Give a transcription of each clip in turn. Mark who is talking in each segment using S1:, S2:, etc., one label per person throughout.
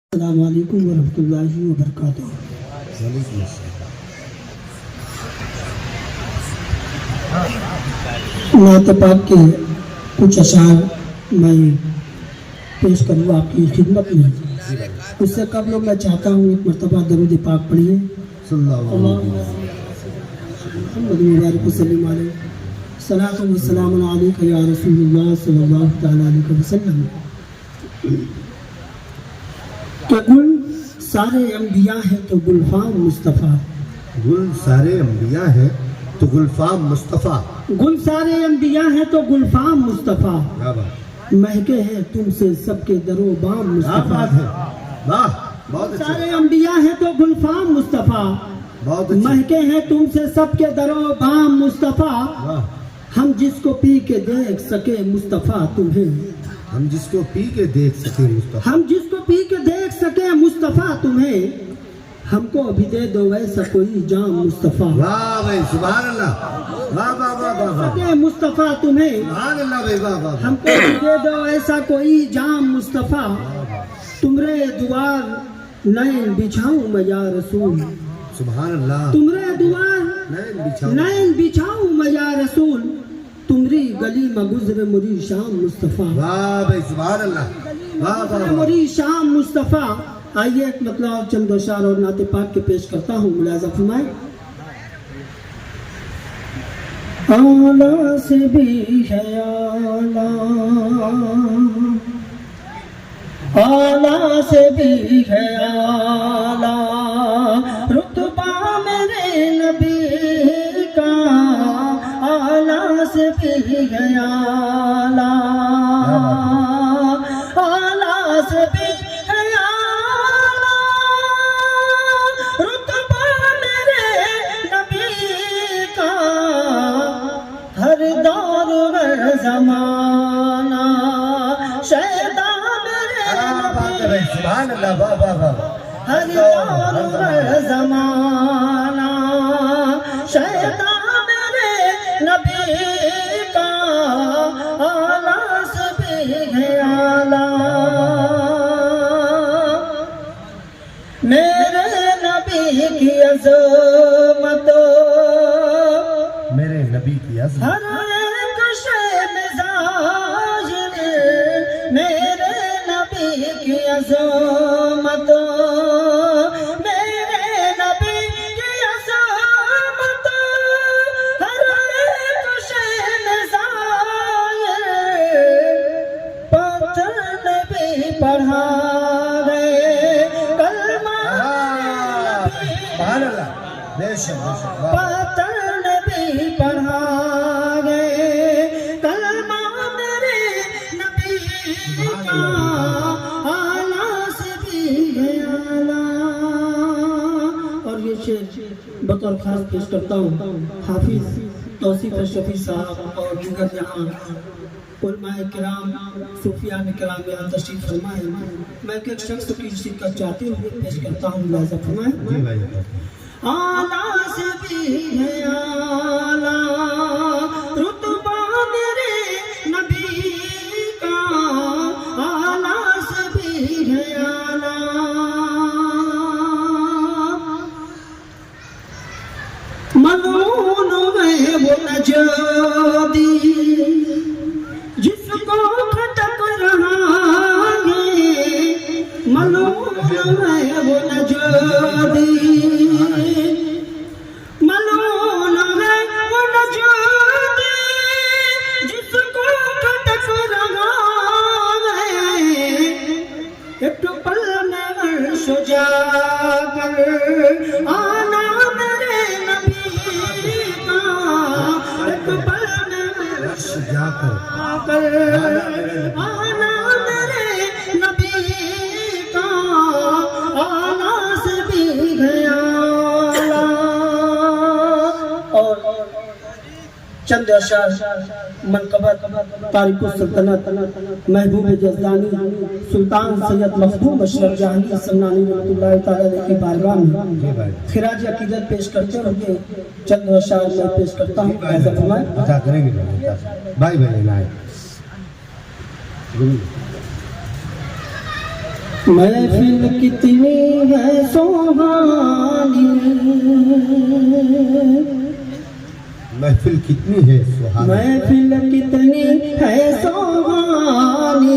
S1: अस्सलामु अलैकुम वरहमतुल्लाहि वबरकातुहू। नात पाक के कुछ अशार मैं पेश करूँ आपकी खिदमत में। उससे कबल मैं चाहता हूँ एक मरतबा दरूद पाक पढ़िए। सलातो व सलामुन अलैका या रसूलुल्लाह सल्लल्लाहु तआला अलैहि वसल्लम। कि गुल सारे अंबिया हैं तो गुलफाम मुस्तफ़ा।
S2: गुल सारे अंबिया हैं तो गुलफाम मुस्तफ़ा।
S1: गुल सारे अंबिया हैं तो गुलफाम मुस्तफ़ा।
S2: क्या बात,
S1: महके हैं तुमसे सबके दरो बाम
S2: क्या
S1: मुस्तफ़ा।
S2: बात है, वाह, बहुत अच्छे,
S1: सारे अंबिया हैं तो गुलफाम मुस्तफ़ा।
S2: बहुत अच्छे,
S1: महके हैं तुमसे सबके दरो बाम मुस्तफ़ा।
S2: वाह।
S1: हम जिसको पी के देख सके मुस्तफ़ा तुम्हें।
S2: हम जिसको पी के देख सके मुस्तफ़ा,
S1: हम जिसको पी के देख सके मुस्तफ़ा तुम्हें। हमको भी दे दो वैसा कोई जाम मुस्तफ़ा।
S2: वाह भाई, सुभान अल्लाह, वाह वाह वाह वाह वाह,
S1: सके मुस्तफ़ा तुम्हें।
S2: सुभान अल्लाह भाई, वाह वाह वाह।
S1: हमको भी दे दो ऐसा कोई जाम मुस्तफ़ा। तुमरे दुआर नैन बिछाऊं मैं या रसूल।
S2: सुभान अल्लाह,
S1: तुमरे दुआर
S2: नैन बिछाओ,
S1: नैन बिछाऊं मैं या रसूल। तुमरी गली में गुजरे मुरी शाम मुस्तफ़ा।
S2: वाह भाई, सुभान अल्लाह, वाह वाह वाह।
S1: मुरी शाम मुस्तफ़ा। आइए एक मतलब चंद अशार और नाते पाक के पेश करता हूँ, मुलाज़ा फरमाए। आला से भी है आला, आला से भी है आला रुतबा मेरे नबी का। आला से भी है आला, आला से भी है आला रुतबा मेरे नबी का। हर दौर हर ज़माना शैदा मेरे नबी।
S2: सुभान अल्लाह, वाह वाह वाह।
S1: हर दौर हर ज़माना शैदा मेरे नबी का। आला से भी है आला मेरे नबी की अज़मत।
S2: मेरे नबी की अज़मत,
S1: हर एक शे में ज़ाहिर मेरे नबी की अज़मत। मेरे नबी की अज़मत हर एक शे में ज़ाहिर। पत्थर ने भी पढ़ा गए कलमा नबी।
S2: सुभान अल्लाह, बेशक बेशक, वाह।
S1: पत्थर ने भी पढ़ा गए कलमा मेरे नबी का। आला से भी है आला। और ये शेर बतौर खास पेश करता हूँ हाफिज तौसीफ शफी साहब और दीगर यहाँ उलमाए किराम सूफियान किराम यहाँ तशरीफ फरमाए। मैं एक शख्स की शिरकत चाहते हुए पेश करता हूँ, मुलाज़ा फरमाए।
S2: जी भाई,
S1: आला से भी है आला रुतबा मेरे नबी का। आला से भी है आला मलून है वो नजादी जिसको खटक रहा है। मलून है वो नजादी, मलून है वो नजादी जिसको खटक रहा है। एक पल में अर्श जाकर आना मेरे नबी का। एक पल में अर्श
S2: जाकर
S1: आना मेरे नबी का। आला से भी गया। और चंद अशार मनकबत तारिक सल्तनत महबूब जज़दानी सुल्तान सैयद मखदूम अशरफ जहांगीर सन्नानी रहमतुल्लाह तआला अलैहि की बारगाह में खिराज अकीदत पेश करते हुए चंद अशार में पेश करता हूँ। ऐसा फरमाए।
S2: अच्छा करेंगे भाई भाई, लाए
S1: महफिल कितनी है सुहानी,
S2: महफिल कितनी है सुहानी,
S1: महफिल कितनी है सुहानी,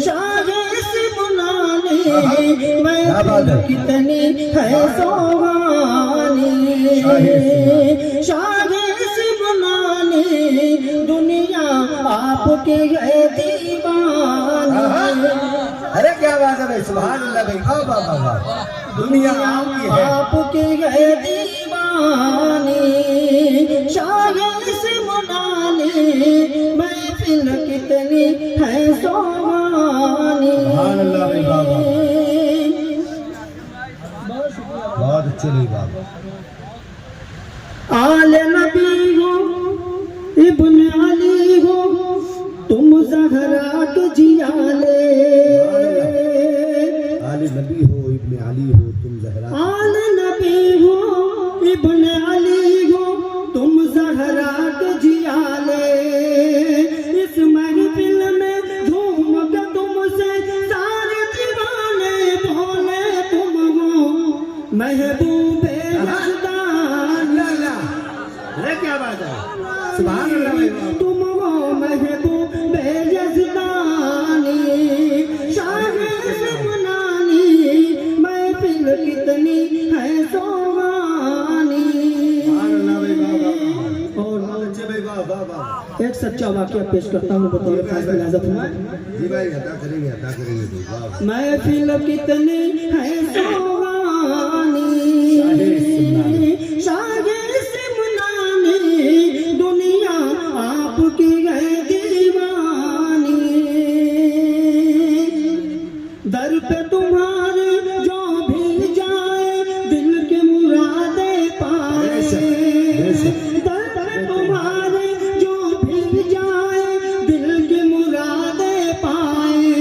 S1: शाहे से बुलानी, महफिल कितनी है सुहानी, शाहे से बुलानी, दुनिया आपके है दीवानी।
S2: अरे क्या बात है भाई, सुभान अल्लाह भाई, वाह वाह वाह वाह। दुनिया आपकी है,
S1: आपके है दीवानी, शायर से मुनानी, महफिल कितनी है सुहानी।
S2: सुभान अल्लाह भाई, वाह वाह, बहुत अच्छे नहीं बाबा।
S1: आले नबी हो इब्न अली हो, तुम ज़हरा के जियाले,
S2: आले नबी हो इब्ने अली हो तुम ज़हरा,
S1: आले नबी हो इब्न अली हो, तुम ज़हरा के जियाले, इस महफिल में झूम के तुमसे सारे दीवाने बोले, तुम हो महबूबे मस्तानी।
S2: अरे क्या बात है, सुभान अल्लाह भाई,
S1: तुम हो महबूबे यज़दानी, शायर से मुनानी, महफिल कितनी है सुहानी।
S2: सुभान अल्लाह भाई, वाह वाह वाह।
S1: और
S2: अच्छे भाई, वाह वाह वाह।
S1: एक सच्चा वाक़या पेश करता हूँ, बतौर खास इजाज़त में।
S2: जी भाई, अदा करेंगे भाई, वाह वाह।
S1: महफिल कितनी है सुहानी, शायर से मुनानी, दुनिया आपकी है दीवानी, दर पे तुम्हारे जो भी जाए दिल के मुरादे पाए, दर पे तुम्हारे जो भी जाए दिल के मुरादे पाए,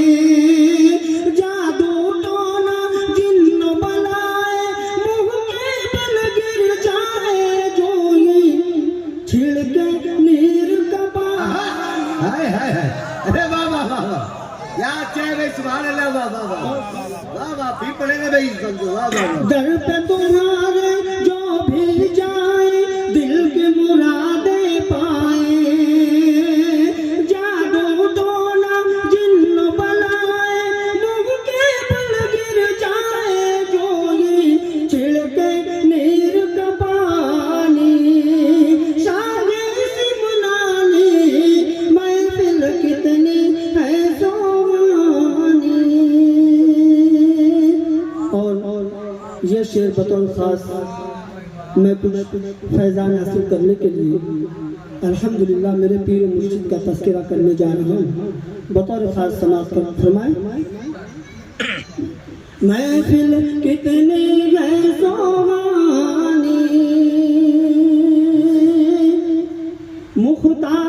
S1: जादू टोना जिन्न बनाए मुँह के बल गिर जाए, जो ये छिड़के नीर का
S2: हाय हाय हाय, अरे वाह वाह वाह वाह, क्या अच्छा है भाई, सुभान अल्लाह, वाह वाह वाह वाह वाह। फिर पढ़ेंगे भाई, समझो, वाह वाह वाह।
S1: दर पे तुम्हारे जो भी जाए दिल के मुरादे पाए, जादू टोना जिन्न बनाए मुँह के बल गिर जाए, जो ये छिड़के नीर का पानी, शायर से मुनानी, महफिल कितनी है सुहानी। और ये शेर बतौर खास मैं फैज़ान हासिल करने के लिए अल्हम्दुलिल्लाह मेरे पीर मुर्शिद का तज़किरा करने जा रहा हूँ, बतौर खास समाज कर फरमाए। महफिल कितनी है सुहानी, मुख्तार